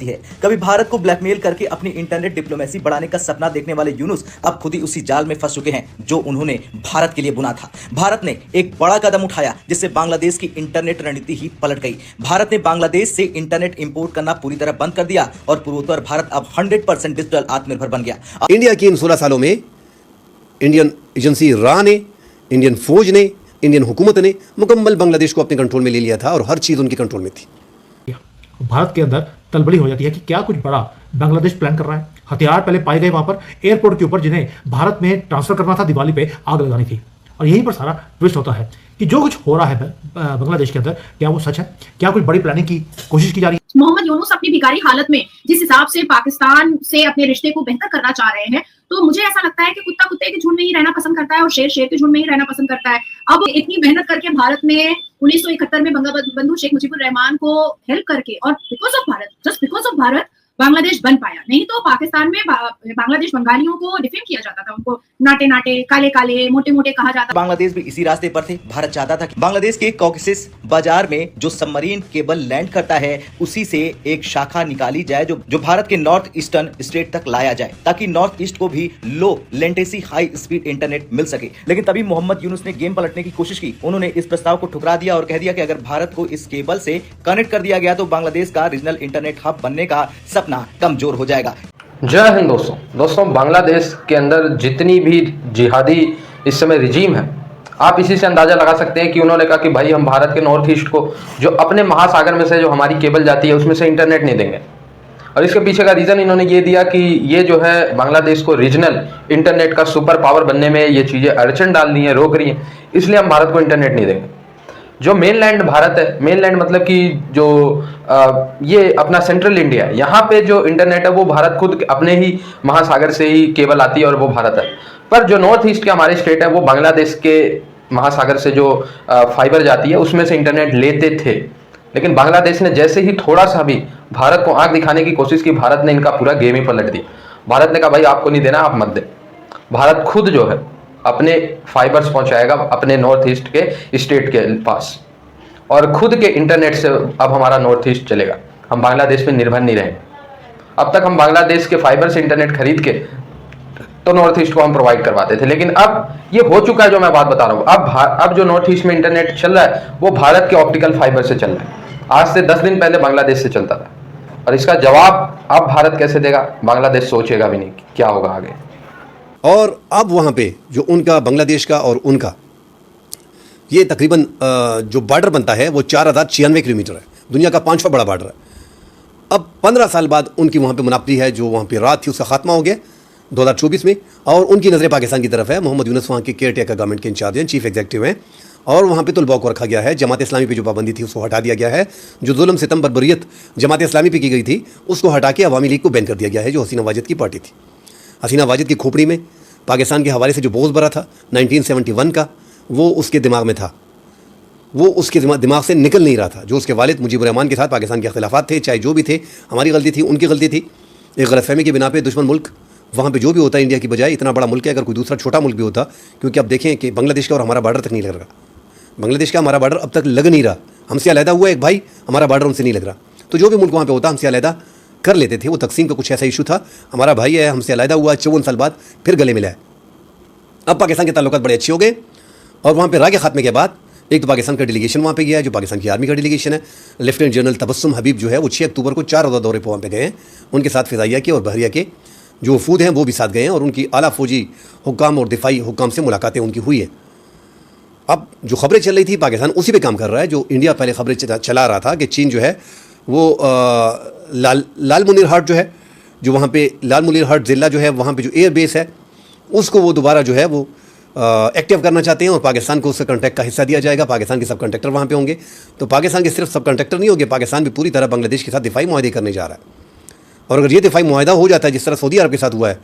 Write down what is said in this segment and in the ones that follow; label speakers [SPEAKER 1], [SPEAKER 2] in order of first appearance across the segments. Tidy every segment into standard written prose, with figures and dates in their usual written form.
[SPEAKER 1] जाती है। कभी भारत को ब्लैकमेल करके अपनी इंटरनेट डिप्लोमेसी बढ़ाने का सपना देखने वाले यूनुस अब खुद ही उसी जाल में फंस चुके हैं जो उन्होंने भारत के लिए बुना था। भारत ने एक बड़ा कदम उठाया जिससे बांग्लादेश की इंटरनेट रणनीति ही पलट गई। भारत ने बांग्लादेश से इंटरनेट इंपोर्ट करना पूरी तरह बंद कर दिया और पूर्वोत्तर भारत अब 100% डिजिटल आत्मनिर्भर बन गया।
[SPEAKER 2] इंडिया की इन 16 सालों में इंडियन एजेंसी रा ने, इंडियन फौज ने, इंडियन हुकूमत ने मुकम्मल बांग्लादेश को अपने कंट्रोल में ले लिया था और हर चीज उनके कंट्रोल में थी।
[SPEAKER 3] भारत के अंदर तलबली हो जाती है कि क्या कुछ बड़ा बांग्लादेश प्लान कर रहा है। हथियार पहले पाए गए वहां पर एयरपोर्ट के ऊपर, जिन्हें भारत में ट्रांसफर करना था, दिवाली पे आग लगानी थी। और यहीं पर सारा ट्विस्ट होता है कि जो कुछ हो रहा है बांग्लादेश के अंदर, क्या वो सच है? क्या कुछ बड़ी प्लानिंग की कोशिश की जा रही है?
[SPEAKER 4] मोहम्मद यूनुस अपनी भिखारी हालत में जिस हिसाब से पाकिस्तान से अपने रिश्ते को बेहतर करना चाह रहे हैं, तो मुझे ऐसा लगता है कि कुत्ता कुत्ते के झुंड में ही रहना पसंद करता है और शेर शेर के झुंड में ही रहना पसंद करता है। अब इतनी मेहनत करके भारत ने 1971 में बंगबंधु शेख मुजीबुर रहमान को हेल्प करके, और because of Bharat, just because of Bharat, Bangladesh बन पाया। नहीं तो पाकिस्तान में बांग्लादेश बंगालियों को डिफेम किया जाता था, उनको नाटे नाटे, काले काले, मोटे मोटे कहा जाता।
[SPEAKER 1] बांग्लादेश भी इसी रास्ते पर थे। भारत चाहता था कि बांग्लादेश के कॉकेसस बाजार में जो सबमरीन केबल लैंड करता है उसी से एक शाखा निकाली जाए जो भारत के नॉर्थ ईस्टर्न स्टेट तक लाया जाए, ताकि नॉर्थ ईस्ट को भी low latency high speed internet मिल सके। लेकिन तभी मोहम्मद यूनुस ने गेम पलटने की कोशिश की। उन्होंने इस प्रस्ताव को ठुकरा दिया और कह दिया कि अगर भारत को इस केबल से कनेक्ट कर दिया गया तो बांग्लादेश का रीजनल इंटरनेट हब बनने का सपना कमजोर हो जाएगा।
[SPEAKER 5] जय हिंद दोस्तों, बांग्लादेश के अंदर जितनी भी जिहादी इस समय रिजीम है, आप इसी से अंदाजा लगा सकते हैं कि उन्होंने कहा कि भाई हम भारत के नॉर्थ ईस्ट को, जो अपने महासागर में से जो हमारी केबल जाती है उसमें से इंटरनेट नहीं देंगे। और इसके पीछे का रीज़न इन्होंने ये दिया कि ये जो है बांग्लादेश को रीजनल इंटरनेट का सुपर पावर बनने में ये चीज़ें अड़चन डाल रही हैं, रोक रही हैं, इसलिए हम भारत को इंटरनेट नहीं देंगे। जो मेनलैंड भारत है, मेनलैंड मतलब कि जो ये अपना सेंट्रल इंडिया है, यहाँ पे जो इंटरनेट है वो भारत खुद अपने ही महासागर से ही केबल आती है और वो भारत है। पर जो नॉर्थ ईस्ट के हमारे स्टेट है वो बांग्लादेश के महासागर से जो फाइबर जाती है उसमें से इंटरनेट लेते थे। लेकिन बांग्लादेश ने जैसे ही थोड़ा सा भी भारत को आंख दिखाने की कोशिश की, भारत ने इनका पूरा गेम ही पलट दिया। भारत ने कहा भाई आपको नहीं देना, आप मत दे। भारत खुद जो है अपने फाइबर्स पहुंचाएगा अपने नॉर्थ ईस्ट के स्टेट के पास, और खुद के इंटरनेट से अब हमारा नॉर्थ ईस्ट चलेगा। हम बांग्लादेश पे निर्भर नहीं रहेंगे। अब तक हम बांग्लादेश के फाइबर से इंटरनेट खरीद के तो नॉर्थ ईस्ट को हम प्रोवाइड करवाते थे, लेकिन अब ये हो चुका है जो मैं बात बता रहा हूँ। अब जो नॉर्थ ईस्ट में इंटरनेट चल रहा है वो भारत के ऑप्टिकल फाइबर से चल रहा है। आज से 10 दिन पहले बांग्लादेश से चलता था, और इसका जवाब अब भारत कैसे देगा? बांग्लादेश सोचेगा भी नहीं क्या होगा आगे।
[SPEAKER 2] और अब वहाँ पे जो उनका बांग्लादेश का और उनका ये तकरीबन जो बॉर्डर बनता है वो 4096 किलोमीटर है, दुनिया का 5वां बड़ा बॉर्डर है। अब 15 साल बाद उनकी वहाँ पे मुनाफी है, जो वहाँ पे रात थी उसका खात्मा हो गया 2024 में, और उनकी नज़रें पाकिस्तान की तरफ है। मोहम्मद यूनुस वहाँ के केयर टेकर गवर्नमेंट के इंचार्ज हैं, चीफ एग्जीक्यूटिव हैं, और वहाँ पे तुलबा को रखा गया है। जमात इस्लामी पे जो पाबंदी थी उसको हटा दिया गया है। जो जुल्म सितम बर्बरियत जमात इस्लामी पे की गई थी उसको हटा के अवामी लीग को बैन कर दिया गया है, जो हसीना वाजिद की पार्टी थी। हसीना वाजिद की खोपड़ी में पाकिस्तान के हवाले से जो बोझ भरा था 1971 का, वो उसके दिमाग में था, वो उसके दिमाग से निकल नहीं रहा था। जो उसके वालिद मुजीबुर रहमान के साथ पाकिस्तान के अख्तिलाफात थे, चाहे जो भी थे, हमारी गलती थी, उनकी गलती थी। एक गलतफहमी की बिना पे दुश्मन मुल्क वहाँ पे जो भी होता है, इंडिया की बजाय इतना बड़ा मुल्क है, अगर कोई दूसरा छोटा मुल्क भी होता, क्योंकि अब देखें कि बांग्लादेश का और हमारा बॉर्डर तक नहीं लग रहा, बांग्लादेश का हमारा बॉर्डर अब तक लग नहीं रहा। हमसे अलहदा हुआ एक भाई, हमारा बॉर्डर उनसे नहीं लग रहा। तो जो भी मुल्क वहाँ पे होता हमसे अलहदा कर लेते थे। वो तकसीम का कुछ ऐसा इशू था, हमारा भाई है, हमसे अलहदा हुआ, 54 साल बाद फिर गले मिला है। अब पाकिस्तान के ताल्लुकात बड़े अच्छे हो गए, और वहाँ पे रा के खात्मे के बाद एक तो पाकिस्तान का डेलीगेशन वहाँ पे गया है, जो पाकिस्तान की आर्मी का डेलीगेशन है। लेफ्टिनेंट जनरल तबस्सुम हबीब जो है वो 6 अक्टूबर को 4 रोज़ा दौरे पर वहाँ पे गए हैं। उनके साथ फ़िज़ाइया के और बहरिया के जो वफूद हैं वो भी साथ गए हैं, और उनकी आला फ़ौजी हुक्काम और दिफाई हुक्काम से मुलाकातें उनकी हुई है। अब जो खबरें चल रही थी, पाकिस्तान उसी पे काम कर रहा है। जो इंडिया पहले खबरें चला रहा था कि चीन जो है वो लाल मुनीर हाट जो है, जो वहाँ पे लाल मुनीर हाट ज़िला जो है वहाँ पे जो एयर बेस है उसको वो दोबारा जो है वो एक्टिव करना चाहते हैं, और पाकिस्तान को उससे कॉन्ट्रैक्ट का हिस्सा दिया जाएगा। पाकिस्तान के सब कॉन्ट्रैक्टर वहाँ पे होंगे। तो पाकिस्तान के सिर्फ सब कॉन्ट्रैक्टर नहीं होंगे, पाकिस्तान भी पूरी तरह बांग्लादेश के साथ दिफाई मुआहदे करने जा रहा है। और अगर ये दिफाई मुआहदा हो जाता है, जिस तरह सऊदी अरब के साथ हुआ है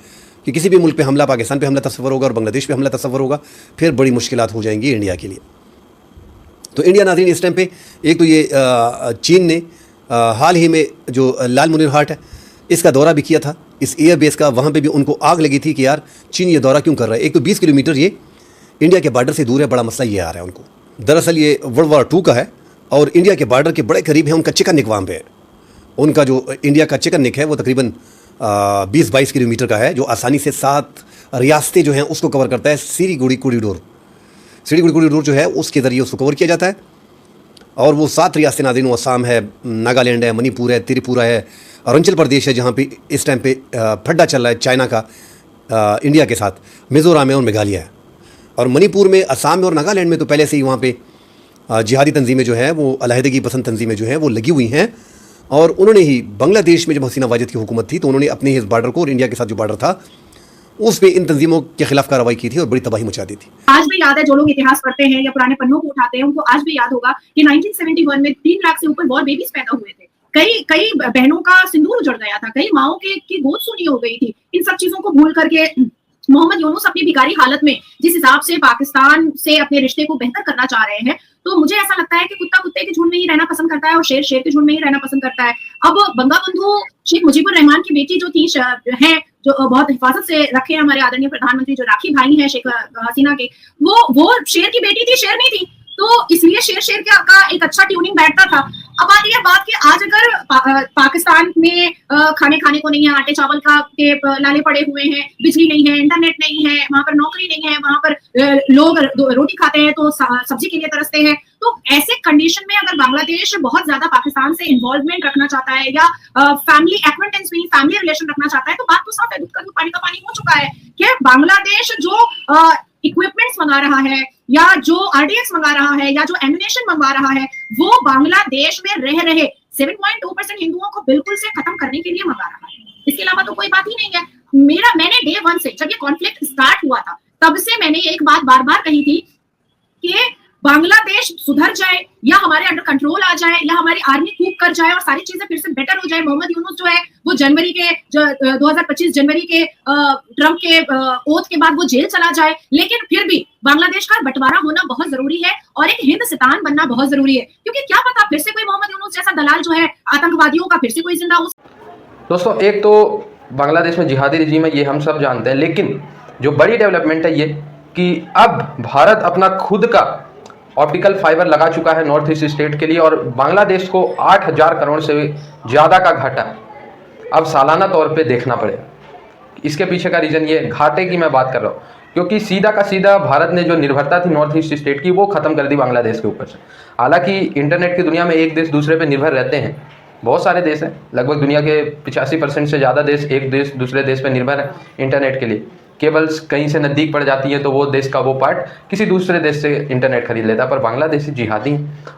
[SPEAKER 2] कि किसी भी मुल्क पे हमला, पाकिस्तान पे हमला तस्वर होगा और बांग्लादेश पे हमला तस्वर होगा, फिर बड़ी मुश्किलात हो जाएंगी इंडिया के लिए। तो इंडिया नाज़रीन इस टाइम पे एक तो ये चीन ने हाल ही में जो लाल मुनीर हाट है इसका दौरा भी किया था, इस एयर बेस का। वहाँ पे भी उनको आग लगी थी कि यार चीन ये दौरा क्यों कर रहा है। एक तो 20 किलोमीटर ये इंडिया के बॉर्डर से दूर है, बड़ा मसला ये आ रहा है उनको। दरअसल ये वर्ल्ड वॉर 2 का है और इंडिया के बॉर्डर के बड़े करीब है, उनका चिकन निकवाम पे है। उनका जो इंडिया का चिकन नेक है वो तकरीबन 20-22 किलोमीटर का है, जो आसानी से 7 रियासतें जो हैं उसको कवर करता है। सिलीगुड़ी कॉरिडोर जो है उसके ज़रिए उसको कवर किया जाता है। और वो 7 रियासतें नाज़रीन, असम है, नागालैंड है, मणिपुर है, त्रिपुरा है, अरुणाचल प्रदेश है जहाँ पे इस टाइम पे फड्डा चल रहा है चाइना का इंडिया के साथ, मिज़ोरम है और मेघालय है। और मणिपुर में, असम में और नागालैंड में तो पहले से ही वहाँ पे जिहादी तंजीमें जो हैं वो अलहदगी पसंद तंजीमें जो हैं वो लगी हुई हैं। और उन्होंने ही बांग्लादेश में जब हसीना वाजिद की हुकूमत थी तो उन्होंने अपने ही इस बार्डर को और इंडिया के साथ जो बार्डर था उस पे इन तंजीमों के खिलाफ कार्रवाई की थी और बड़ी तबाही मचा दी थी।
[SPEAKER 4] आज भी याद है, जो लोग इतिहास पढ़ते हैं या पुराने पन्नों को उठाते हैं उनको आज भी याद होगा कि 1971 में 3 लाख से ऊपर वॉर बेबीज पैदा हुए थे। कई बहनों का सिंदूर उजड़ गया था, कई माओं की गोद सुनी हो गई थी। इन सब चीजों को भूल करके मोहम्मद यूनुस अपनी भिखारी हालत में जिस हिसाब से पाकिस्तान से अपने रिश्ते को बेहतर करना चाह रहे हैं, तो मुझे ऐसा लगता है कि कुत्ता कुत्ते के झुंड में ही रहना पसंद करता है और शेर शेर के झुंड में ही रहना पसंद करता है। अब बंगाबंधु शेख मुजीबुर रहमान की बेटी जो थी है, जो बहुत हिफाजत से रखे हमारे आदरणीय प्रधानमंत्री जो राखी भाई हैं शेख हसीना के, वो शेर की बेटी थी, शेर नहीं थी। तो इसलिए शेर का एक अच्छा ट्यूनिंग बैठता था। अब आती है बात कि आज अगर पाकिस्तान में खाने को नहीं है, आटे चावल के लाले पड़े हुए हैं, बिजली नहीं है, इंटरनेट नहीं है, वहां पर नौकरी नहीं है, वहां पर लोग रोटी खाते हैं तो सब्जी के लिए तरसते हैं, तो ऐसे कंडीशन में अगर बांग्लादेश बहुत ज्यादा पाकिस्तान से इन्वॉल्वमेंट रखना चाहता है या फैमिली एक्वेंटेंस में फैमिली रिलेशन रखना चाहता है, तो बात तो साफ है, दूध का दूध पानी का पानी हो चुका है कि बांग्लादेश जो इक्विपमेंट्स मंगा रहा है या जो आरडीएक्स मंगा रहा है या जो एमिनेशन मंगवा रहा है, वो बांग्लादेश में रह रहे 7.2% हिंदुओं को बिल्कुल से खत्म करने के लिए मंगा रहा है। इसके अलावा तो कोई बात ही नहीं है। मैंने डे 1 से, जब ये कॉन्फ्लिक्ट स्टार्ट हुआ था, तब से मैंने एक बात बार बार कही थी कि बांग्लादेश सुधर जाए या हमारे अंडर कंट्रोल आ जाए या हमारी आर्मी कूप कर जाए और सारी चीजें फिर से बेटर हो जाए। मोहम्मद यूनुस जो है वो 2025 जनवरी के ट्रंप के ओथ के बाद वो जेल चला जाए, लेकिन फिर भी बांग्लादेश का बंटवारा होना बहुत जरूरी है और एक हिंदुस्तान बनना बहुत जरूरी है, क्योंकि क्या पता फिर से कोई मोहम्मद यूनुस जैसा दलाल जो है आतंकवादियों का फिर से कोई जिंदा हो।
[SPEAKER 5] दोस्तों, एक तो बांग्लादेश में जिहादी रिजीम है, ये हम सब जानते हैं, लेकिन जो बड़ी डेवलपमेंट है ये कि अब भारत अपना खुद का ऑप्टिकल फाइबर लगा चुका है नॉर्थ ईस्ट स्टेट के लिए और बांग्लादेश को 8,000 करोड़ से ज़्यादा का घाटा अब सालाना तौर पे देखना पड़ेगा। इसके पीछे का रीज़न ये घाटे की मैं बात कर रहा हूँ, क्योंकि सीधा का सीधा भारत ने जो निर्भरता थी नॉर्थ ईस्ट स्टेट की वो ख़त्म कर दी बांग्लादेश के ऊपर से। हालांकि इंटरनेट की दुनिया में एक देश दूसरे पे निर्भर रहते हैं, बहुत सारे देश हैं, लगभग दुनिया के 85% से ज़्यादा देश एक देश दूसरे देश पे निर्भर है इंटरनेट के लिए। केबल्स कहीं से नज़दीक पड़ जाती है तो वो देश का वो पार्ट किसी दूसरे देश से इंटरनेट खरीद लेता है, पर बांग्लादेशी जिहादी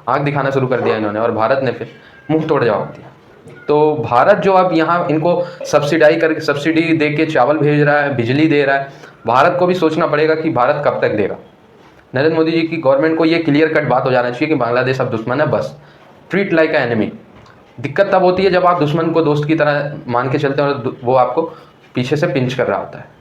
[SPEAKER 5] आंख दिखाना शुरू कर दिया इन्होंने और भारत ने फिर मुंह तोड़ जवाब दिया। तो भारत जो अब यहाँ इनको सब्सिडी दे के चावल भेज रहा है, बिजली दे रहा है, भारत को भी सोचना पड़ेगा कि भारत कब तक देगा। नरेंद्र मोदी जी की गवर्नमेंट को ये क्लियर कट बात हो जाना चाहिए कि बांग्लादेश अब दुश्मन है, बस ट्रीट लाइक ए एनिमी। दिक्कत तब होती है जब आप दुश्मन को दोस्त की तरह मान के चलते हैं और वो आपको पीछे से पिंच कर रहा होता है।